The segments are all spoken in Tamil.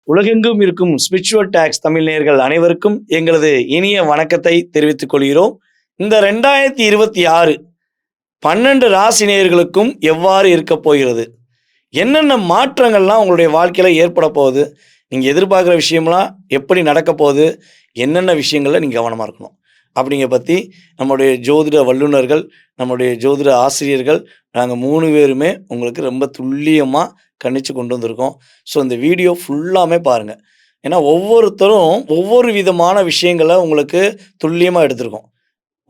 உலகெங்கும் இருக்கும் ஸ்பிரிச்சுவல் டாக்ஸ் தமிழ் நேயர்கள் அனைவருக்கும் எங்களது இனிய வணக்கத்தை தெரிவித்துக் கொள்கிறோம். இந்த 2026 12 ராசி நேயர்களுக்கும் எவ்வாறு இருக்க போகிறது, என்னென்ன மாற்றங்கள்லாம் உங்களுடைய வாழ்க்கையில ஏற்பட போகுது, நீங்க எதிர்பார்க்குற விஷயம்லாம் எப்படி நடக்க போகுது, என்னென்ன விஷயங்கள்ல நீங்க கவனமா இருக்கணும் அப்படிங்கிற பத்தி நம்முடைய ஜோதிட வல்லுநர்கள், நம்முடைய ஜோதிட ஆசிரியர்கள், நாங்க 3 பேருமே உங்களுக்கு ரொம்ப துல்லியமா கணிச்சு கொண்டு வந்திருக்கோம். ஸோ இந்த வீடியோ ஃபுல்லாமே பாருங்க. ஏன்னா ஒவ்வொருத்தரும் ஒவ்வொரு விதமான விஷயங்கள உங்களுக்கு துல்லியமா எடுத்திருக்கோம்.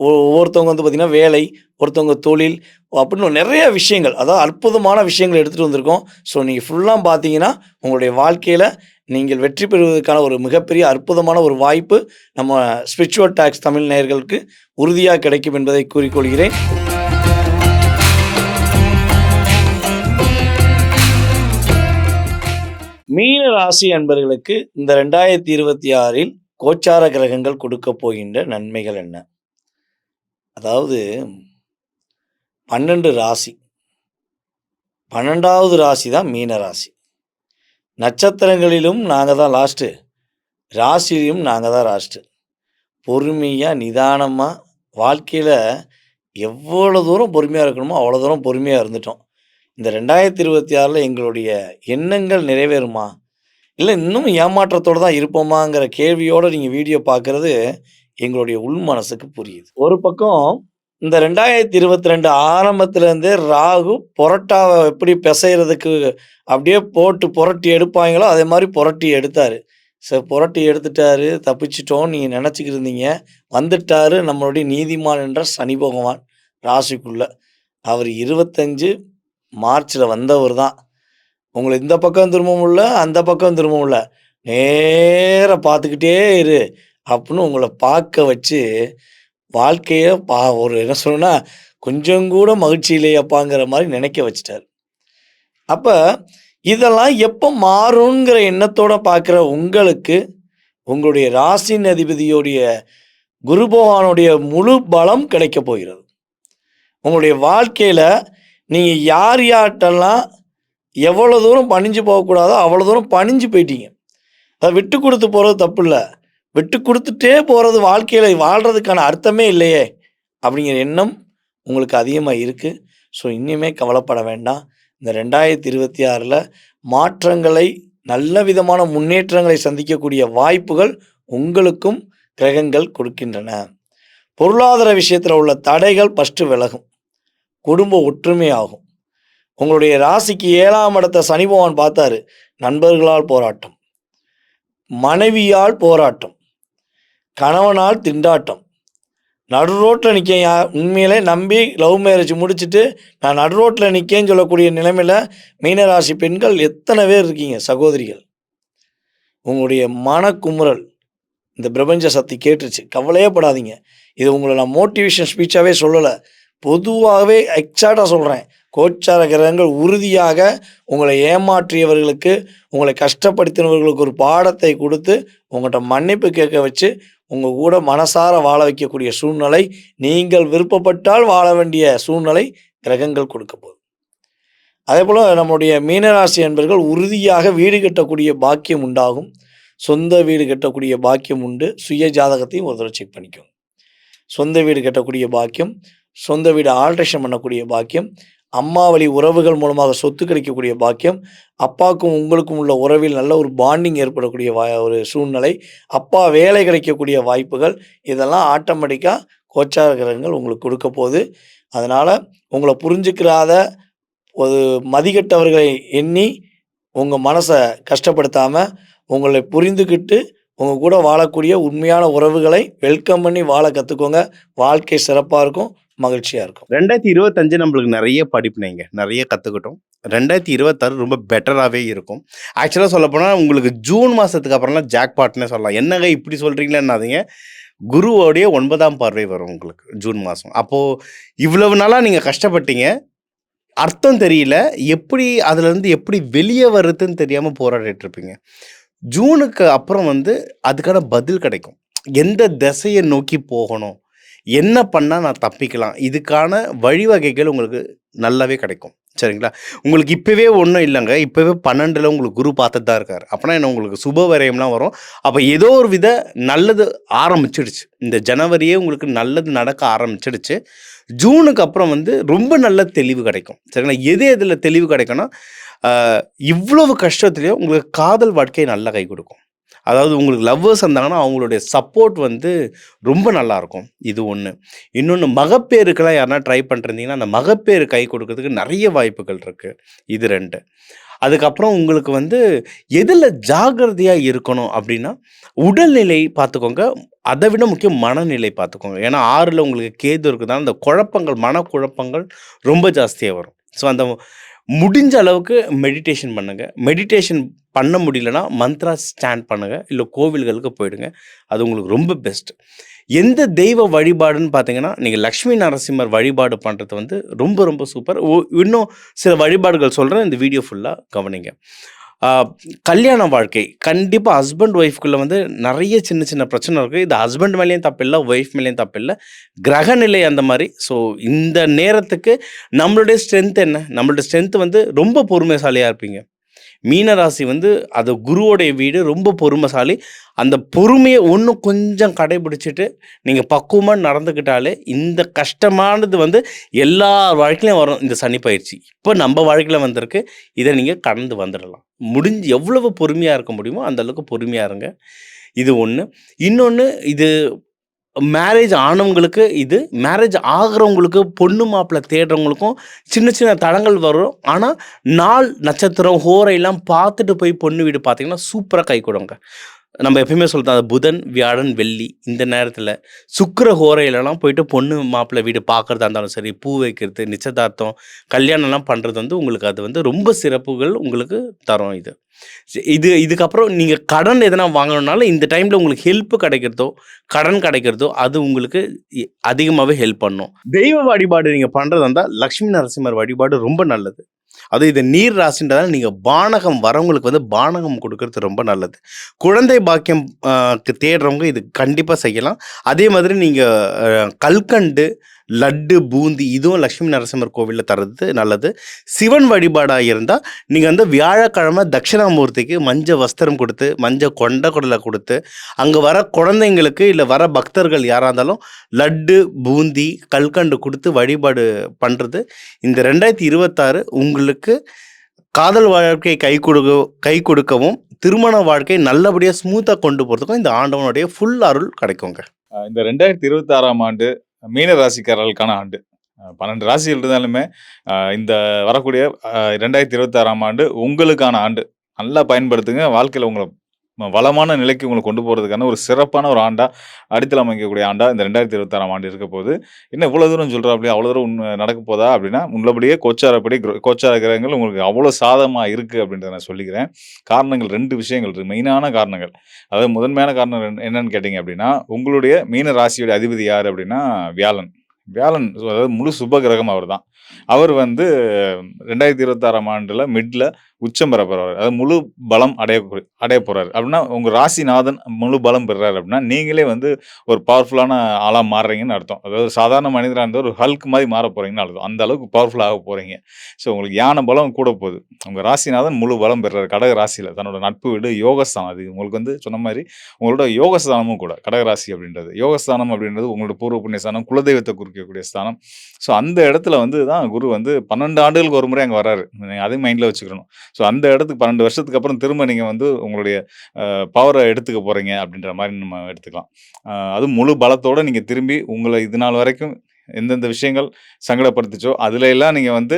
ஒவ்வொருத்தவங்க வந்து பார்த்தீங்கன்னா, வேலை, ஒருத்தவங்க தொழில் அப்படின்னு நெறைய விஷயங்கள், அதாவது அற்புதமான விஷயங்கள எடுத்துட்டு வந்திருக்கோம். ஸோ நீங்க ஃபுல்லா பார்த்தீங்கன்னா, உங்களுடைய வாழ்க்கையில நீங்கள் வெற்றி பெறுவதற்கான ஒரு மிகப்பெரிய அற்புதமான ஒரு வாய்ப்பு நம்ம ஸ்பிரிச்சுவல் டாக்ஸ் தமிழ் நேயர்களுக்கு உறுதியா கிடைக்கும் என்பதை கூறிக்கொள்கிறேன். மீன ராசி அன்பர்களுக்கு இந்த 2026ல் கோச்சார கிரகங்கள் கொடுக்கப் போகின்ற நன்மைகள் என்ன? அதாவது 12 ராசி. 12வது ராசி தான் மீன ராசி. நட்சத்திரங்களிலும் நாங்க தான் லாஸ்ட்டு. ராசியிலும் நாங்க தான் லாஸ்ட்டு. பொறுமையா, நிதானமா வாழ்க்கையில எவ்வளோ தூரம் பொறுமையா இருக்கணுமோ, அவ்வளோ தூரம் பொறுமையா இருந்துட்டோம். இந்த 2026ல எங்களுடைய எண்ணங்கள் நிறைவேறுமா? இல்ல இன்னும் ஏமாற்றத்தோட தான் இருப்போமாங்கிற கேள்வியோட நீங்க வீடியோ பார்க்குறது எங்களுடைய உள் மனசுக்கு புரியுது. ஒரு பக்கம் இந்த 2022 ஆரம்பத்திலேருந்தே ராகு புரட்டாவ எப்படி பிசைறதுக்கு அப்படியே போட்டு புரட்டி எடுப்பாய்ங்களோ, அதே மாரி புரட்டி எடுத்தாரு. புரட்டி எடுத்துட்டாரு, தப்பிச்சுட்டோம்னு நீங்க நெனச்சுக்கிட்டு இருந்தீங்க. வந்துட்டாரு நம்மளுடைய நீதிமான் என்ற சனி பகவான் ராசிக்குள்ள. அவர் 25 மார்ச்ல வந்தவர் தான். உங்கள இந்த பக்கம் திரும்பவும் இல்ல, அந்த பக்கம் திரும்பவும் இல்ல. நேரா பார்த்துக்கிட்டே இரு அப்படின்னு உங்கள பார்க்க வச்சு, வாழ்க்கைய ஒரு என்ன சொல்லணும்னா, கொஞ்சம் கூட மகிழ்ச்சி இல்லையப்பாங்கிற மாரி நினைக்க வச்சுட்டாரு. அப்ப இதெல்லாம் எப்ப மாறுங்கிற எண்ணத்தோட பார்க்குற உங்களுக்கு, உங்களுடைய ராசியின் அதிபதியுடைய குரு பகவானுடைய முழு பலம் கிடைக்கப் போகிறது. உங்களுடைய வாழ்க்கையில நீங்க யார் யார்ட்டலாம் எவ்வளோ தூரம் பணிஞ்சு போகக்கூடாதோ, அவ்வளோ தூரம் பணிஞ்சு போயிட்டீங்க. அத விட்டு குடுத்து போறது தப்பில்ல. விட்டு குடுத்துட்டே போறது வாழ்க்கையில வாழ்றதுக்கான அர்த்தமே இல்லையே! அப்படிங்கிற எண்ணம் உங்களுக்கு அதிகமா இருக்கு. ஸோ இனிமே கவலைப்பட வேண்டாம். இந்த 2026ல மாற்றங்களை, நல்ல விதமான முன்னேற்றங்களை சந்திக்கக்கூடிய வாய்ப்புகள் உங்களுக்கும் கிரகங்கள் கொடுக்கின்றன. பொருளாதார விஷயத்துல உள்ள தடைகள் ஃபர்ஸ்ட்டு விலகும். குடும்ப ஒற்றுமையாகும். உங்களுடைய ராசிக்கு 7ஆம் இடத்த சனி பகவான் பார்த்தாரு. நண்பர்களால் போராட்டம், மனைவியால் போராட்டம், கணவனால் திண்டாட்டம், நடு ரோட்ல நிற்கேன்யா, உண்மையிலே நம்பி லவ் மேரேஜ் முடிச்சுட்டு நான் நடு ரோட்ல நிற்கேன்னு சொல்லக்கூடிய நிலைமையில மீனராசி பெண்கள் எத்தனை பேர் இருக்கீங்க சகோதரிகள். உங்களுடைய மனக்குமுறல் இந்த பிரபஞ்ச சக்தி கேட்டுருச்சு. கவலையே படாதீங்க. இது உங்கள நான் மோட்டிவேஷன் ஸ்பீச்சாவே சொல்லல. பொதுவாகவே எக்ஸாக்ட்டா சொல்றேன். கோச்சார கிரகங்கள் உறுதியாக உங்களை ஏமாற்றியவர்களுக்கு, உங்களை கஷ்டப்படுத்தினவர்களுக்கு ஒரு பாடத்தை குடுத்து, உங்கள்ட்ட மன்னிப்பு கேட்க வச்சு, உங்க கூட மனசார வாழ வைக்கக்கூடிய சூழ்நிலை, நீங்கள் விருப்பப்பட்டால் வாழ வேண்டிய சூழ்நிலை கிரகங்கள் கொடுக்க போகுது. அதேபோல நம்முடைய மீனராசி அன்பர்கள் உறுதியாக வீடு கட்டக்கூடிய பாக்கியம் உண்டாகும். சொந்த வீடு கட்டக்கூடிய பாக்கியம் உண்டு. சுய ஜாதகத்தையும் ஒரு தடவ செக் பண்ணிக்கோங்க. சொந்த வீடு கட்டக்கூடிய பாக்கியம், சொந்த வீடு ஆல்ட்ரேஷன் பண்ணக்கூடிய பாக்கியம், அம்மா வழி உறவுகள் மூலமாக சொத்து கிடைக்கக்கூடிய பாக்கியம், அப்பாவுக்கும் உங்களுக்கும் உள்ள உறவில் நல்ல ஒரு பாண்டிங் ஏற்படக்கூடிய ஒரு சூழ்நிலை, அப்பா வேலை கிடைக்கக்கூடிய வாய்ப்புகள், இதெல்லாம் ஆட்டோமேட்டிக்கா கோச்சார கிரகங்கள் உங்களுக்கு கொடுக்க போகுது. அதனால உங்கள புரிஞ்சுக்கிறாத ஒரு மதிகெட்டவர்களை எண்ணி உங்க மனச கஷ்டப்படுத்தாம, உங்களை புரிந்துகிட்டு உங்க கூட வாழக்கூடிய உண்மையான உறவுகளை வெல்கம் பண்ணி வாழ கத்துக்கோங்க. வாழ்க்கை சிறப்பா இருக்கும். மகிழ்ச்சியா இருக்கும். 2025 நம்மளுக்கு நெறைய படிப்பினைங்க. நெறைய கத்துக்கிட்டோம். 2026 ரொம்ப பெட்டராவே இருக்கும். ஆக்சுவலா சொல்லப்போனா உங்களுக்கு ஜூன் மாசத்துக்கு அப்புறம்லாம் ஜாக்பாட்னே சொல்லலாம். என்னங்க இப்படி சொல்றீங்களேன்னாதீங்க. குருவோடைய 9ஆம் பார்வை வரும் உங்களுக்கு ஜூன் மாசம். அப்போ இவ்வளவு நாளா நீங்க கஷ்டப்பட்டீங்க. அர்த்தம் தெரியல. எப்படி அதுலருந்து எப்படி வெளிய வர்றதுன்னு தெரியாம போராடிட்டு இருப்பீங்க. ஜூனுக்கு அப்புறம் அதுக்கான பதில் கிடைக்கும். எந்த திசைய நோக்கி போகணும்? என்ன பண்ணா நான் தப்பிக்கலாம்? இதுக்கான வழிவகைகள் உங்களுக்கு நல்லாவே கிடைக்கும். சரிங்களா? உங்களுக்கு இப்பவே ஒண்ணும் இல்லங்க. இப்பவே 12ல உங்களுக்கு குரு பார்த்துட்டு தான் இருக்காரு. அப்பன்னா என்ன உங்களுக்கு சுப விரயம்லாம் வரும். அப்ப ஏதோ ஒரு வித நல்லது ஆரம்பிச்சிடுச்சு. இந்த ஜனவரியே உங்களுக்கு நல்லது நடக்க ஆரம்பிச்சிடுச்சு. ஜூனுக்கு அப்புறம் வந்து ரொம்ப நல்ல தெளிவு கிடைக்கும். சரிங்களா? எது எதுல தெளிவு கிடைக்கும்னா, அ இவ்வளவு கஷ்டத்திலயும் உங்களுக்கு காதல் வாழ்க்கை நல்லா கை குடுக்கும். அதாவது உங்களுக்கு லவ்வர்ஸ் இருந்தாங்கன்னா, அவங்களுடைய சப்போர்ட் வந்து ரொம்ப நல்லாருக்கும். இது ஒண்ணு. இன்னொன்னு மகப்பேறுக்கெல்லாம் யாருனா ட்ரை பண்ணிருந்தீங்கன்னா, அந்த மகப்பேறு கை கொடுக்கறதுக்கு நெறைய வாய்ப்புகள் இருக்கு. இது 2. அதுக்கப்புறம் உங்களுக்கு வந்து எதுல ஜாக்கிரதையா இருக்கணும் அப்டின்னா, உடல்நிலை பார்த்துக்கோங்க. அத விட முக்கியம் மனநிலை பார்த்துக்கோங்க. ஏன்னா 6ல உங்களுக்கு கேது இருக்குதால, அந்த குழப்பங்கள், மனக்குழப்பங்கள் ரொம்ப ஜாஸ்தியா வரும். ஸோ அந்த முடிஞ்ச அளவுக்கு மெடிடேஷன் பண்ணுங்க. மெடிடேஷன் பண்ண முடியலன்னா, மந்த்ரா ஸ்டாண்ட் பண்ணுங்க. இல்ல கோவில்களுக்கு போயிடுங்க. அது உங்களுக்கு ரொம்ப பெஸ்ட். எந்த தெய்வ வழிபாடுன்னு பார்த்தீங்கன்னா, நீங்க லக்ஷ்மி நரசிம்மர் வழிபாடு பண்றது வந்து ரொம்ப ரொம்ப சூப்பர். இன்னும் சில வழிபாடுகள் சொல்றேன். இந்த வீடியோ ஃபுல்லா கவனிங்க. ஆ கல்யாண வாழ்க்கை கண்டிப்பா ஹஸ்பண்ட் ஒய்ஃப்குள்ள வந்து நெறைய சின்ன சின்ன பிரச்சனை இருக்கு. இது ஹஸ்பண்ட் மேலயும் தப்பில்ல, ஒய்ஃப் மேலயும் தப்பில்ல. கிரகநிலை அந்த மாரி. ஸோ இந்த நேரத்துக்கு நம்மளுடைய ஸ்ட்ரென்த் என்ன? நம்மளுடைய ஸ்ட்ரென்த் வந்து ரொம்ப பொறுமைசாலியா இருப்பீங்க. மீன ராசி வந்து அது குருவோடைய வீடு. ரொம்ப பொறுமைசாலி. அந்த பொறுமைய இன்னும் கொஞ்சம் கடைபிடிச்சுட்டு, நீங்க பக்குவமா நடந்துக்கிட்டாலே, இந்த கஷ்டமானது வந்து எல்லார் வாழ்க்கையிலும் வரும் இந்த சனி பயிற்சி. இப்ப நம்ப வாழ்க்கையில வந்திருக்கு. இத நீங்க கடந்து வந்துடலாம். முடிஞ்சு எவ்வளவு பொறுமையா இருக்க முடியுமோ, அந்த அளவுக்கு பொறுமையா இருங்க. இது 1. இன்னொன்னு இது மேரேஜ் ஆனவங்களுக்கு இது. மேரேஜ் ஆகுறவங்களுக்கு, பொண்ணு மாப்பிள்ளை தேடுறவங்களுக்கும் சின்ன சின்ன தடங்கல் வரும். ஆனா, நாள், நட்சத்திரம், ஹோரைலாம் பார்த்துட்டு போய் பொண்ணு வீடு பார்த்தீங்கன்னா, சூப்பரா கைகூடுங்க. நம்ம எப்பயுமே சொல்றது அது புதன், வியாழன், வெள்ளி இந்த நேரத்தில சுக்கிர ஹோரையிலலாம் போயிட்டு பொண்ணு மாப்பிள்ளை வீடு பார்க்கறதா இருந்தாலும் சரி, பூ வைக்கிறது, நிச்சயதார்த்தம், கல்யாணம்லாம் பண்றது வந்து உங்களுக்கு அது வந்து ரொம்ப சிறப்புகள் உங்களுக்கு தரும் இது. இதுக்கப்புறம் நீங்க கடன் எதனா வாங்கணும்னாலும் இந்த டைம்ல உங்களுக்கு ஹெல்ப் கிடைக்கிறதோ, கடன் கிடைக்கிறதோ அது உங்களுக்கு அதிகமாவே ஹெல்ப் பண்ணும். தெய்வ வழிபாடு நீங்க பண்றதா இருந்தா, லட்சுமி நரசிம்மர் வழிபாடு ரொம்ப நல்லது. அதுவும் இது நீர் ராசின்றதால நீங்க பானகம் வரவங்களுக்கு வந்து பானகம் குடுக்கறது ரொம்ப நல்லது. குழந்தை பாக்கியம் தேடுறவங்க இது கண்டிப்பா செய்யலாம். அதே மாதிரி நீங்க கல்கண்டு, லட்டு, பூந்தி இதுவும் லட்சுமி நரசிம்மர் கோவில்ல தர்றது நல்லது. சிவன் வழிபாடா இருந்தா, நீங்க வந்து வியாழக்கிழமை தட்சிணாமூர்த்திக்கு மஞ்ச வஸ்திரம் குடுத்து, மஞ்ச கொண்ட கடலை குடுத்து, அங்க வர குழந்தைங்களுக்கு இல்ல வர பக்தர்கள் யாரா இருந்தாலும் லட்டு, பூந்தி, கல்கண்டு குடுத்து வழிபாடு பண்றது, இந்த 2026 உங்களுக்கு காதல் வாழ்க்கை கை கொடுக்கவும், திருமண வாழ்க்கை நல்லபடியா ஸ்மூத்தா கொண்டு போறதுக்கும் இந்த ஆண்டவனுடைய ஃபுல் அருள் கிடைக்குங்க. இந்த 2026ஆம் ஆண்டு மீன ராசிக்காரர்களுக்கான ஆண்டு. 12 ராசிகள் இருந்தாலுமே, இந்த வரக்கூடிய 2026ஆம் ஆண்டு உங்களுக்கான ஆண்டு. நல்லா பயன்படுத்துங்க. வாழ்க்கையில உங்கள வளமான நிலைக்கு உங்கள கொண்டு போறதுக்கான ஒரு சிறப்பான ஒரு ஆண்டா, அடித்தளம் அமைக்கக்கூடிய ஆண்டா இந்த 2026ஆம் ஆண்டு இருக்க போது. என்ன இவ்வளோ தூரம் சொல்றாப்டி, அவ்வளோ தூரம் நடக்க போதா அப்படின்னா, உள்ளபடியே கோச்சார கிரகங்கள் உங்களுக்கு அவ்வளோ சாதகமா இருக்கு அப்படின்றத நான் சொல்லிக்கிறேன். காரணங்கள் 2 விஷயங்கள் இருக்கு. மெயினான காரணங்கள். அதாவது முதன்மையான காரணம் என்னன்னு கேட்டீங்க அப்படின்னா, உங்களுடைய மீன ராசியுடைய அதிபதி யாரு அப்படின்னா வியாழன். வியாழன் அதாவது முழு சுப கிரகம் அவர்தான். அவர் வந்து 2026ஆம் ஆண்டுல மிட்ல உச்சம் பெற போறாரு. அதாவது முழு பலம் அடைய போறாரு. அப்படின்னா உங்க ராசிநாதன் முழு பலம் பெறுறாரு அப்படின்னா, நீங்களே வந்து ஒரு பவர்ஃபுல்லான ஆளா மாறுறீங்கன்னு அர்த்தம். அதாவது சாதாரண மனிதரா இருந்தா ஒரு ஹல்க் மாரி மாறப் போறீங்கன்னு அர்த்தம். அந்த அளவுக்கு பவர்ஃபுல் ஆக போறீங்க. ஸோ உங்களுக்கு யான பலம் கூட போகுது. உங்க ராசிநாதன் முழு பலம் பெறுறாரு. கடக ராசியில தன்னோட நட்பு வீடு யோகஸ்தானம். அது உங்களுக்கு வந்து சொன்ன மாரி உங்களோட யோகஸ்தானமும் கூட. கடகராசி அப்படின்றது. யோகஸ்தானம் அப்படின்றது உங்களோட பூர்வ புண்ணிய ஸ்தானம், குலதெய்வத்தை குறிக்கக்கூடிய ஸ்தானம். ஸோ அந்த இடத்துல வந்து தான் குரு வந்து 12 ஆண்டுகளுக்கு ஒரு முறை அங்க வர்றாரு. நீங்க அதையும் மைண்ட்ல வச்சுக்கணும். ஸோ அந்த இடத்துக்கு 12 வருஷத்துக்கு அப்புறம் திரும்ப நீங்க வந்து உங்களுடைய பவரை எடுத்துக்க போறீங்க அப்படின்ற மாரி நம்ம எடுத்துக்கலாம். அதுவும் முழு பலத்தோட நீங்க திரும்பி உங்கள இது நாள் வரைக்கும் எந்தெந்த விஷயங்கள் சங்கடப்படுத்துச்சோ, அதுல எல்லாம் நீங்க வந்து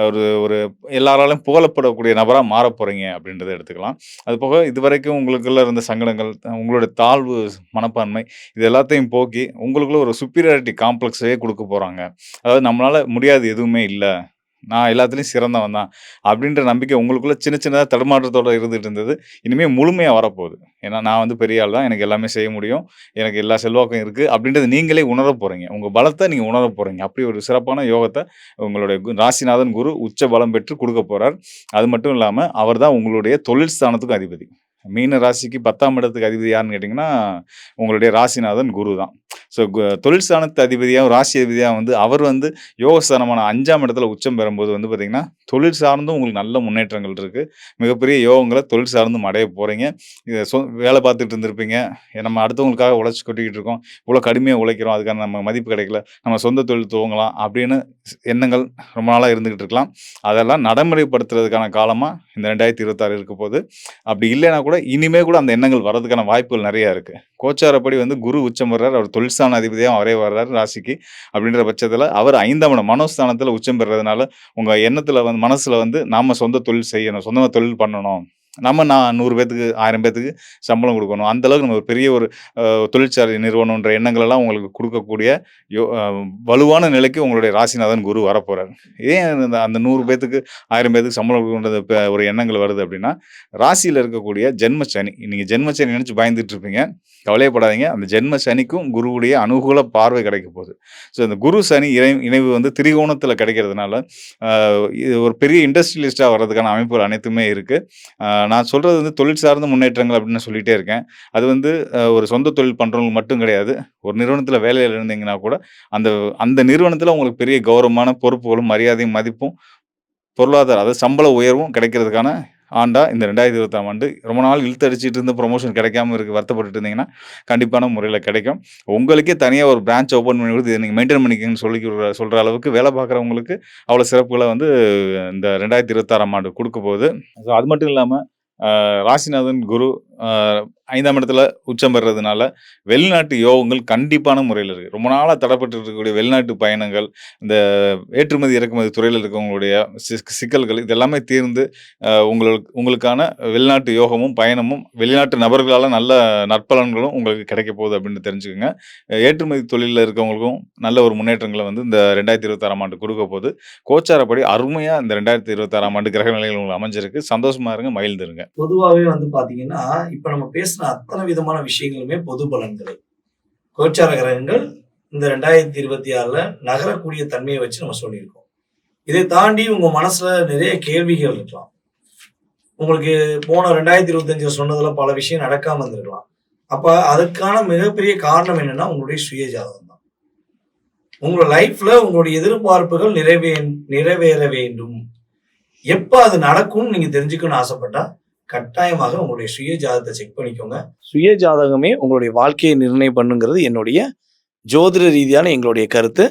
ஒரு ஒரு எல்லாராலும் புகழப்படக்கூடிய நபரா மாறப் போறீங்க அப்படின்றத எடுத்துக்கலாம். அதுபோக இதுவரைக்கும் உங்களுக்குள்ள இருந்த சங்கடங்கள், உங்களுடைய தாழ்வு மனப்பான்மை இது எல்லாத்தையும் போக்கி, உங்களுக்குள்ள ஒரு சுப்பீரியாரிட்டி காம்ப்ளெக்ஸயே குடுக்க போறாங்க. அதாவது நம்மளால முடியாது எதுவுமே இல்ல. நான் எல்லாத்துலயும் சிறந்தவன் தான். அப்படின்ற நம்பிக்கை உங்களுக்குள்ள சின்ன சின்னதா தடுமாற்றத்தோட இருந்துட்டு இருந்தது. இனிமே முழுமையா வரப்போகுது. ஏன்னா நான் வந்து பெரிய ஆள் தான். எனக்கு எல்லாமே செய்ய முடியும். எனக்கு எல்லா செல்வாக்கும் இருக்கு. அப்படின்றத நீங்களே உணரப் போறீங்க. உங்க பலத்த நீங்க உணரப் போறீங்க. அப்படி ஒரு சிறப்பான யோகத்த உங்களுடைய ராசிநாதன் குரு உச்ச பலம் பெற்று குடுக்கப் போறார். அது மட்டும் இல்லாம அவர் தான் உங்களுடைய தொழில் ஸ்தானத்துக்கும் அதிபதி. மீன ராசிக்கு 10ஆம் இடத்துக்கு அதிபதி யாருன்னு கேட்டிங்கன்னா, உங்களுடைய ராசிநாதன் குரு தான். ஸோ தொழில் ஸ்தானத்து அதிபதியாவும், ராசி அதிபதியாவும் வந்து அவர் வந்து யோகஸ்தானமான 5ஆம் இடத்துல உச்சம் பெறும்போது வந்து பார்த்தீங்கன்னா, தொழில் சார்ந்தும் உங்களுக்கு நல்ல முன்னேற்றங்கள் இருக்கு. மிகப்பெரிய யோகங்கள தொழில் சார்ந்தும் அடைய போறீங்க. இத வேலை பார்த்துட்டு இருந்திருப்பீங்க. நம்ம அடுத்தவங்களுக்காக உழைச்சு கொட்டிக்கிட்டு இருக்கோம். இவ்வளோ கடுமையா உழைக்கிறோம். அதுக்கான நம்ம மதிப்பு கிடைக்கல. நம்ம சொந்த தொழில் துவங்கலாம் அப்படின்னு எண்ணங்கள் ரொம்ப நாளா இருந்துகிட்டு இருக்கலாம். அதெல்லாம் நடைமுறைப்படுத்துறதுக்கான காலமா இந்த 2026 இருக்க போது. அப்படி இல்லைன்னா கூட இனிமே கூட அந்த எண்ணங்கள் வர்றதுக்கான வாய்ப்புகள் நெறைய இருக்கு. கோச்சாரப்படி வந்து குரு உச்சம் பெறுறார். அவர் தொழில் ஸ்தான அதிபதியாவும் அவரே வர்றாரு ராசிக்கு. அப்படின்ற பட்சத்தில அவர் 5ஆம் இடம் மனோஸ்தானத்தில உச்சம் பெறுறதுனால, உங்க எண்ணத்தில வந்து மனசுல வந்து நாம சொந்த தொழில் செய்யணும். சொந்தமா தொழில் பண்ணணும். நம்ம 100 பேத்துக்கு 1000 பேத்துக்கு சம்பளம் குடுக்கணும். அந்த அளவுக்கு நம்ம ஒரு பெரிய ஒரு தொழிற்சாலை நிறுவனம்ன்ற எண்ணங்கள் எல்லாம் உங்களுக்கு குடுக்கக்கூடிய யோ அ வலுவான நிலைக்கு உங்களுடைய ராசிநாதன் குரு வரப்போறாரு. ஏன் அந்த 100 பேத்துக்கு 1000 பேத்துக்கு சம்பளம் குடுக்கணுன்றது ஒரு எண்ணங்கள் வருது அப்படின்னா, ராசியில இருக்கக்கூடிய ஜென்ம சனி. நீங்க ஜென்ம சனி நெனச்சு பயந்துட்டு இருப்பீங்க. கவலையப்படாதீங்க. அந்த ஜென்ம சனிக்கும் குருவுடைய அனுகூல பார்வை கிடைக்க போகுது. ஸோ இந்த குரு சனி இணைவு வந்து திரிகோணத்தில கிடைக்கிறதுனால, அ இது ஒரு பெரிய இண்டஸ்ட்ரியலிஸ்ட்டா வர்றதுக்கான அமைப்புகள் அனைத்துமே இருக்கு. நான் சொல்றது வந்து தொழில் சார்ந்த முன்னேற்றங்கள் அப்படின்னு சொல்லிட்டே இருக்கேன். அது வந்து ஒரு சொந்த தொழில் பண்றவங்களுக்கு மட்டும் கிடையாது. ஒரு நிறுவனத்தில வேலையில இருந்தீங்கன்னா கூட, அந்த அந்த நிறுவனத்தில உங்களுக்கு பெரிய கௌரவமான பொறுப்புகளும், மரியாதையும், மதிப்பும், பொருளாதார அதாவது சம்பள உயர்வும் கிடைக்கிறதுக்கான ஆண்டா இந்த 2026ஆம் ஆண்டு. ரொம்ப நாள் இழுத்தடிச்சிட்டு இருந்த ப்ரமோஷன் கிடைக்காம வருத்தப்பட்டுட்டு இருந்தீங்கன்னா, கண்டிப்பான முறையில கிடைக்கும். உங்களுக்கே தனியா ஒரு பிரான்ச் ஓப்பன் பண்ணி கொடுத்து இத நீங்க மெயின்டெயின் பண்ணிக்கங்கன்னு சொல்ற அளவுக்கு வேலை பார்க்குறவங்களுக்கு அவ்வளோ சிறப்புகள வந்து இந்த 2026ஆம் ஆண்டு குடுக்க போகுது. ஸோ அது மட்டும் இல்லாம ராசிநாதன் குரு அ 5ஆம் இடத்துல உச்சம் பெறுறதுனால, வெளிநாட்டு யோகங்கள் கண்டிப்பான முறையில இருக்கு. ரொம்ப நாளா தடைப்பட்டு இருக்கக்கூடிய வெளிநாட்டு பயணங்கள், இந்த ஏற்றுமதி, இறக்குமதி துறையில இருக்கவங்களுடைய சிக்கல்கள் இது எல்லாமே தீர்ந்து, உங்களுக்கான வெளிநாட்டு யோகமும், பயணமும், வெளிநாட்டு நபர்களால நல்ல நற்பலன்களும் உங்களுக்கு கிடைக்கப் போகுது அப்படின்னு தெரிஞ்சுக்கங்க. ஏற்றுமதி தொழில்ல இருக்கவங்களுக்கும் நல்ல ஒரு முன்னேற்றங்கள வந்து இந்த 2026ஆம் ஆண்டு குடுக்க போகுது. கோச்சாரப்படி அருமையா இந்த 2026ஆம் ஆண்டு கிரக நிலைகள் உங்களுக்கு அமைஞ்சிருக்கு. சந்தோஷமா இருங்க, மகிழ்ந்திருங்க. பொதுவாவே வந்து பார்த்தீங்கன்னா, இப்ப நம்ம பேசின அத்தன விதமான விஷயங்களுமே பொது பலன்களே. கோச்சார கிரகங்கள் இந்த 2026ல நகரக்கூடிய தன்மைய வச்சு நம்ம சொல்லியிருக்கோம். இதை தாண்டி உங்க மனசுல நிறைய கேள்விகள் இருக்கலாம். உங்களுக்கு போன 2025ல சொன்னதுல பல விஷயம் நடக்காம இருந்திருக்கலாம். அப்ப அதுக்கான மிகப்பெரிய காரணம் என்னன்னா, உங்களுடைய சுய ஜாதகம் தான். உங்க லைஃப்ல உங்களுடைய எதிர்பார்ப்புகள் நிறைவேற வேண்டும். எப்ப அது நடக்கும்னு நீங்க தெரிஞ்சுக்கணும்னு ஆசைப்பட்டா, கட்டாயமாக உங்களுடைய சுய ஜாதகத்த செக் பண்ணிக்கோங்க. சுய ஜாதகமே உங்களுடைய வாழ்க்கையை நிர்ணயம் பண்ணுங்கிறது என்னுடைய ஜோதிட ரீதியான எங்களுடைய கருத்து.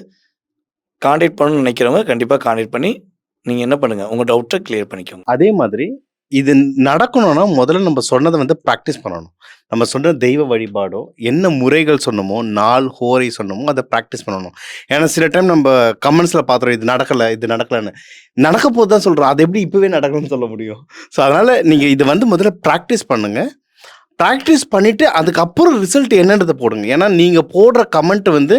கான்டாக்ட் பண்ணணும்னு நினைக்கிறவங்க கண்டிப்பா கான்டாக்ட் பண்ணி, நீங்க என்ன பண்ணுங்க, உங்க டவுட்ட கிளியர் பண்ணிக்கோங்க. அதே மாதிரி இது நடக்கணும்னா முதல்ல நம்ம சொன்னத வந்து பிராக்டிஸ் பண்ணணும். நம்ம சொன்ன தெய்வ வழிபாடோ, என்ன முறைகள் சொன்னோமோ, நாள், ஹோரை சொன்னோமோ, அத பிராக்டிஸ் பண்ணணும். ஏன்னா சில டைம் நம்ம கமெண்ட்ஸ்ல பார்த்துறோம், இது நடக்கல, இது நடக்கலன்னு. நடக்க போது தான் சொல்றோம். அது எப்படி இப்பவே நடக்கணும்னு சொல்ல முடியும்? ஸோ அதனால நீங்க இத வந்து முதல்ல பிராக்டிஸ் பண்ணுங்க. பிராக்டிஸ் பண்ணிட்டு அதுக்கப்புறம் ரிசல்ட் என்னன்றத போடுங்க. ஏன்னா நீங்க போடுற கமெண்ட் வந்து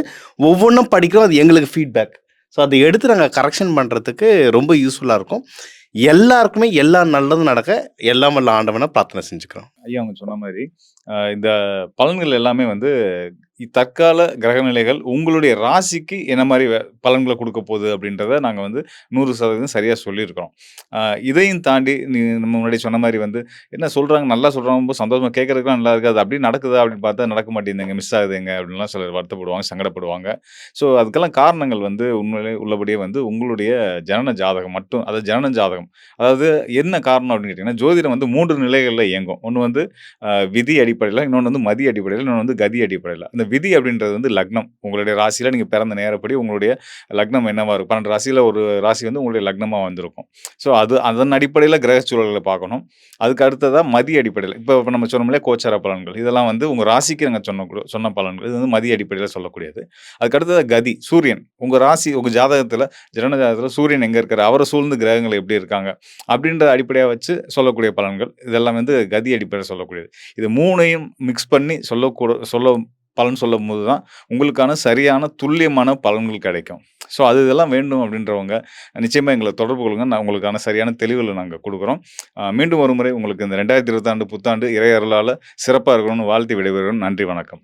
ஒவ்வொன்னும் படிக்கிறோம். அது எங்களுக்கு ஃபீட்பேக். ஸோ அத எடுத்து நாங்க கரெக்ஷன் பண்றதுக்கு ரொம்ப யூஸ்ஃபுல்லா இருக்கும். எல்லாருக்குமே எல்லா நல்லதும் நடக்க எல்லாம் வல்ல ஆண்டவனை பிரார்த்தனை செஞ்சுக்கிறோம். ஐயா அவங்க சொன்ன மாரி, இந்த பலன்கள் எல்லாமே வந்து தற்கால கிரகநிலைகள் உங்களுடைய ராசிக்கு என்ன மாரி பலன்கள குடுக்க போகுது அப்படின்றத நாங்க வந்து 100% சரியா சொல்லியிருக்கிறோம். இதையும் தாண்டி நம்ம முன்னாடி சொன்ன மாரி வந்து, என்ன சொல்றாங்க, நல்லா சொல்றாங்க, ரொம்ப சந்தோஷமா கேட்கறதுக்குலாம் நல்லா இருக்கு. அது அப்படியே நடக்குதா அப்படின்னு பார்த்தா நடக்க மாட்டேங்குதுங்க, மிஸ் ஆகுதுங்க அப்படின்லாம் சிலர் வருத்தப்படுவாங்க, சங்கடப்படுவாங்க. ஸோ அதுக்கெல்லாம் காரணங்கள் வந்து உண்மையிலே உள்ளபடியே வந்து உங்களுடைய ஜனன ஜாதகம் மட்டும், அதாவது ஜனன ஜாதகம். அதாவது என்ன காரணம் அப்படின்னு கேட்டீங்கன்னா, ஜோதிடம் வந்து 3 நிலைகள்ல இயங்கும். ஒண்ணு வந்து விதி அடிப்படையில, இன்னொன்னு வந்து மதி அடிப்படையில, இன்னொன்னு வந்து கதி அடிப்படையில. அந்த விதி அப்படின்றது வந்து லக்னம். உங்களுடைய ராசியில நீங்க பிறந்த நேரப்படி உங்களுடைய லக்னம் என்னவா இருக்கும். 12 ராசியில ஒரு ராசி வந்து உங்களுடைய லக்னமா வந்திருக்கும். ஸோ அதன் அடிப்படையில கிரக சூழல்கள பார்க்கணும். அதுக்கு அடுத்ததா மதி அடிப்படையில, இப்ப நம்ம சொன்னோம் இல்லையா கோச்சார பலன்கள். இதெல்லாம் வந்து உங்க ராசிக்கு நாங்க சொன்ன பலன்கள். இது வந்து மதி அடிப்படையில சொல்லக்கூடியது. அதுக்கு அடுத்தது கதி, சூரியன். உங்க ராசி, உங்க ஜாதகத்துல, ஜனன ஜாதகத்துல சூரியன் எங்க இருக்காரு, அவர சூழ்ந்து கிரகங்கள் எப்படி இருக்காங்க அப்படின்றத அடிப்படையா வச்சு சொல்லக்கூடிய பலன்கள். இதெல்லாம் வந்து கதி அடிப்படையில சொல்லக்கூடியது. இது 3யும் மிக்ஸ் பண்ணி பலன் சொல்லும்போது தான் உங்களுக்கான சரியான துல்லியமான பலன்கள் கிடைக்கும். ஸோ இதெல்லாம் வேண்டும் அப்படின்றவங்க நிச்சயமா எங்கள தொடர்பு கொள்ளுங்க. நான் உங்களுக்கான சரியான தெளிவுகள நாங்க குடுக்குறோம். மீண்டும் ஒரு முறை உங்களுக்கு இந்த 2026 புத்தாண்டு இறை அருளால சிறப்பா இருக்கணும்னு வாழ்த்தி விடைபெறுகிறேன். நன்றி, வணக்கம்.